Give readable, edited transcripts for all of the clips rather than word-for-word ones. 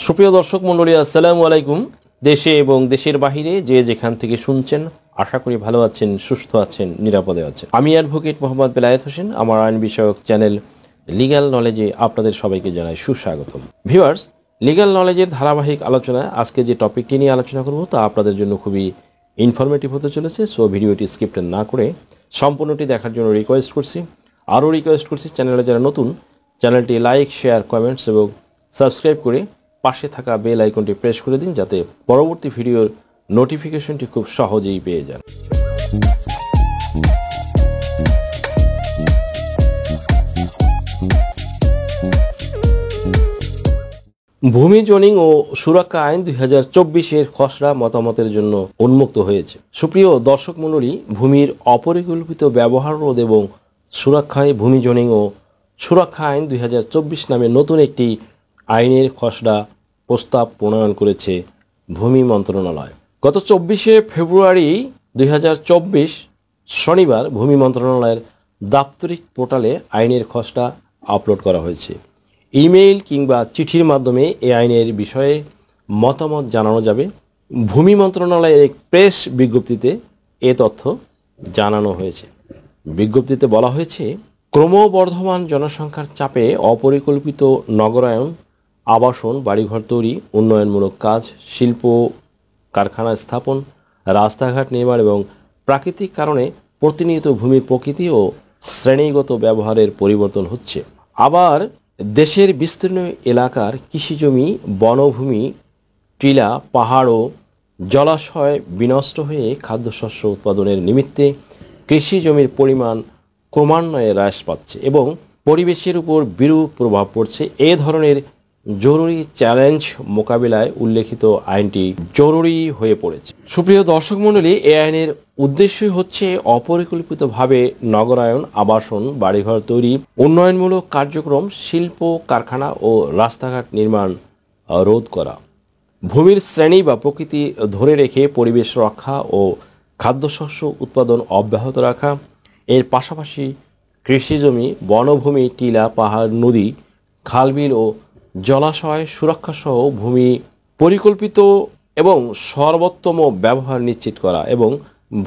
সুপ্রিয় দর্শক মণ্ডলী, আসসালামু আলাইকুম। দেশে এবং দেশের বাহিরে যে যেখান থেকে শুনছেন, আশা করি ভালো আছেন, সুস্থ আছেন, নিরাপদে আছেন। আমি অ্যাডভোকেট মোহাম্মদ বেলায়েত হোসেন। আমার আইন বিষয়ক চ্যানেল লিগ্যাল নলেজে আপনাদের সবাইকে জানাই সুস্বাগতম। ভিউয়ার্স, লিগ্যাল নলেজের ধারাবাহিক আলোচনায় আজকে যে টপিকটি নিয়ে আলোচনা করব তা আপনাদের জন্য খুবই ইনফরমেটিভ হতে চলেছে। সো ভিডিওটি স্কিপ না করে সম্পূর্ণটি দেখার জন্য রিকোয়েস্ট করছি। আরও রিকোয়েস্ট করছি, চ্যানেলে যারা নতুন, চ্যানেলটি লাইক, শেয়ার, কমেন্টস এবং সাবস্ক্রাইব করে পাশে থাকা বেল আইকনটি প্রেস করে দিন, যাতে পরবর্তী ভিডিওর নোটিফিকেশনটি খুব সহজেই পেয়ে যান। ভূমি জোনিং ও সুরক্ষা আইন 2024-এর খসড়া মতামতের জন্য উন্মুক্ত হয়েছে। সুপ্রিয় দর্শক মণ্ডলী, ভূমির অপরিকল্পিত ব্যবহার রোধ এবং সুরক্ষায় ভূমি জোনিং ও সুরক্ষা আইন 2024 নামে নতুন একটি আইনের খসড়া প্রস্তাব প্রণয়ন করেছে ভূমি মন্ত্রণালয়। গত 24শে ফেব্রুয়ারি 2024 শনিবার ভূমি মন্ত্রণালয়ের দাপ্তরিক পোর্টালে আইনের খসড়া আপলোড করা হয়েছে। ইমেইল কিংবা চিঠির মাধ্যমে এই আইনের বিষয়ে মতামত জানানো যাবে। ভূমি মন্ত্রণালয়ের এক প্রেস বিজ্ঞপ্তিতে এ তথ্য জানানো হয়েছে। বিজ্ঞপ্তিতে বলা হয়েছে, ক্রমবর্ধমান জনসংখ্যার চাপে অপরিকল্পিত নগরায়ন, আবাসন, বাড়িঘর তৈরি, উন্নয়নমূলক কাজ, শিল্প কারখানা স্থাপন, রাস্তাঘাট নির্মাণ এবং প্রাকৃতিক কারণে প্রতিনিয়ত ভূমির প্রকৃতি ও শ্রেণীগত ব্যবহারের পরিবর্তন হচ্ছে। আবার দেশের বিস্তীর্ণ এলাকার কৃষিজমি, বনভূমি, টিলা, পাহাড় ও জলাশয় বিনষ্ট হয়ে খাদ্যশস্য উৎপাদনের নিমিত্তে কৃষি জমির পরিমাণ ক্রমান্বয়ে হ্রাস পাচ্ছে এবং পরিবেশের উপর বিরূপ প্রভাব পড়ছে। এ ধরনের জরুরি চ্যালেঞ্জ মোকাবিলায় উল্লেখিত আইনটি জরুরি হয়ে পড়েছে। সুপ্রিয় দর্শক মণ্ডলী, এই আইনের উদ্দেশ্যই হচ্ছে অপরিকল্পিতভাবে নগরায়ন, আবাসন, বাড়িঘর তৈরি, উন্নয়নমূলক কার্যক্রম, শিল্প কারখানা ও রাস্তাঘাট নির্মাণ রোধ করা, ভূমির শ্রেণী বা প্রকৃতি ধরে রেখে পরিবেশ রক্ষা ও খাদ্যশস্য উৎপাদন অব্যাহত রাখা। এর পাশাপাশি কৃষিজমি, বনভূমি, টিলা, পাহাড়, নদী, খালবিল ও জলাশয় সুরক্ষাসহ ভূমি পরিকল্পিত এবং সর্বোত্তম ব্যবহার নিশ্চিত করা এবং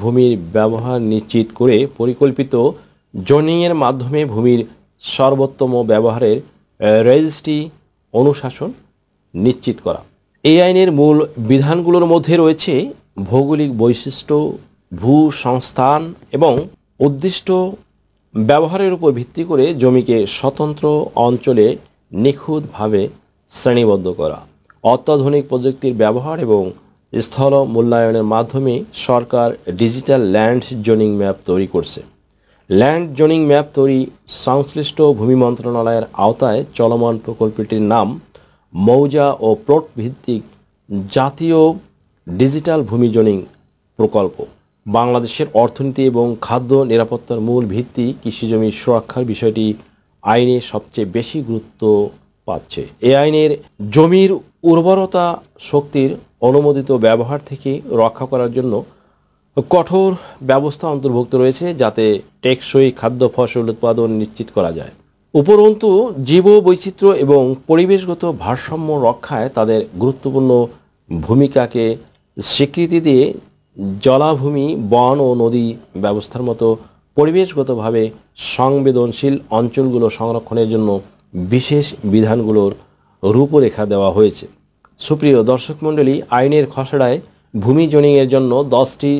ভূমির ব্যবহার নিশ্চিত করে পরিকল্পিত জোনিংয়ের মাধ্যমে ভূমির সর্বোত্তম ব্যবহারের রেজিস্ট্রি অনুশাসন নিশ্চিত করা। এই আইনের মূল বিধানগুলোর মধ্যে রয়েছে ভৌগোলিক বৈশিষ্ট্য, ভূ সংস্থান এবং উদ্দিষ্ট ব্যবহারের উপর ভিত্তি করে জমিকে স্বতন্ত্র অঞ্চলে নিখুঁতভাবে শ্রেণীবদ্ধ করা, অত্যাধুনিক প্রযুক্তির ব্যবহার এবং স্থল মূল্যায়নের মাধ্যমে সরকার ডিজিটাল ল্যান্ড জোনিং ম্যাপ তৈরি করছে। ল্যান্ড জোনিং ম্যাপ তৈরি সংশ্লিষ্ট ভূমি মন্ত্রণালয়ের আওতায় চলমান প্রকল্পটির নাম মৌজা ও প্লট ভিত্তিক জাতীয় ডিজিটাল ভূমি জোনিং প্রকল্প। বাংলাদেশের অর্থনীতি এবং খাদ্য নিরাপত্তার মূল ভিত্তি কৃষিজমির সুরক্ষার বিষয়টি আইনে সবচেয়ে বেশি গুরুত্ব পাচ্ছে। এই আইনের জমির উর্বরতা শক্তির অনুমোদিত ব্যবহার থেকে রক্ষা করার জন্য কঠোর ব্যবস্থা অন্তর্ভুক্ত রয়েছে, যাতে টেকসই খাদ্য ফসল উৎপাদন নিশ্চিত করা যায়। উপরন্তু জীব বৈচিত্র্য এবং পরিবেশগত ভারসাম্য রক্ষায় তাদের গুরুত্বপূর্ণ ভূমিকাকে স্বীকৃতি দিয়ে জলাভূমি, বন ও নদী ব্যবস্থার মতো পরিবেশগতভাবে সংবেদনশীল অঞ্চলগুলো সংরক্ষণের জন্য বিশেষ বিধানগুলোর রূপরেখা দেওয়া হয়েছে। সুপ্রিয় দর্শক মণ্ডলী, আইনের খসড়ায় ভূমি জোনিংয়ের জন্য 10টি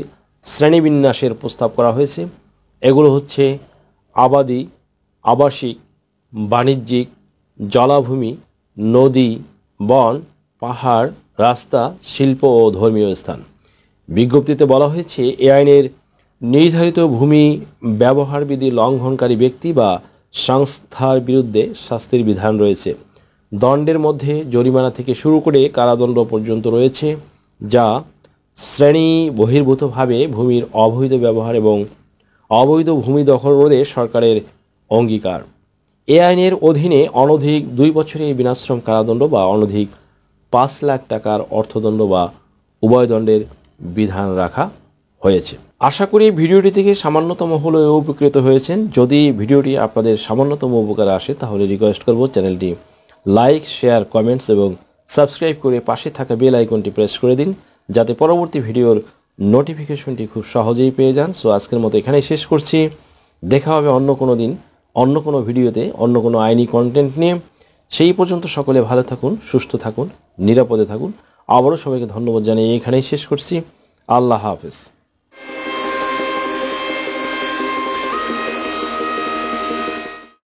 শ্রেণীবিন্যাসের প্রস্তাব করা হয়েছে। এগুলো হচ্ছে আবাদি, আবাসিক, বাণিজ্যিক, জলাভূমি, নদী, বন, পাহাড়, রাস্তা, শিল্প ও ধর্মীয় স্থান। বিজ্ঞপ্তিতে বলা হয়েছে, এ আইনের নির্ধারিত ভূমি ব্যবহার বিধি লঙ্ঘনকারী ব্যক্তি বা সংস্থার বিরুদ্ধে শাস্তির বিধান রয়েছে। দণ্ডের মধ্যে জরিমানা থেকে শুরু করে কারাদণ্ড পর্যন্ত রয়েছে, যা শ্রেণী বহির্ভূতভাবে ভূমির অবৈধ ব্যবহার এবং অবৈধ ভূমি দখল রোধে সরকারের অঙ্গীকার। এ আইনের অধীনে অনধিক 2 বছরের বিনাশ্রম কারাদণ্ড বা অনধিক 5 লাখ টাকার অর্থদণ্ড বা উভয় দণ্ডের বিধান রাখা হয়েছে। আশা করি ভিডিওটি থেকে সামান্যতম হলেও উপকৃত হয়েছেন। যদি ভিডিওটি আপনাদের সামান্যতম উপকারে আসে তাহলে রিকোয়েস্ট করব চ্যানেলটি লাইক, শেয়ার, কমেন্টস এবং সাবস্ক্রাইব করে পাশে থাকা বেল আইকনটি প্রেস করে দিন, যাতে পরবর্তী ভিডিওর নোটিফিকেশনটি খুব সহজেই পেয়ে যান। সো আজকের মতো এখানেই শেষ করছি। দেখা হবে অন্য কোনো দিন, অন্য কোনো ভিডিওতে, অন্য কোনো আইনি কন্টেন্ট নিয়ে। সেই পর্যন্ত সকলে ভালো থাকুন, সুস্থ থাকুন, নিরাপদে থাকুন। আবারও সবাইকে ধন্যবাদ জানিয়ে এখানেই শেষ করছি। আল্লাহ হাফেজ।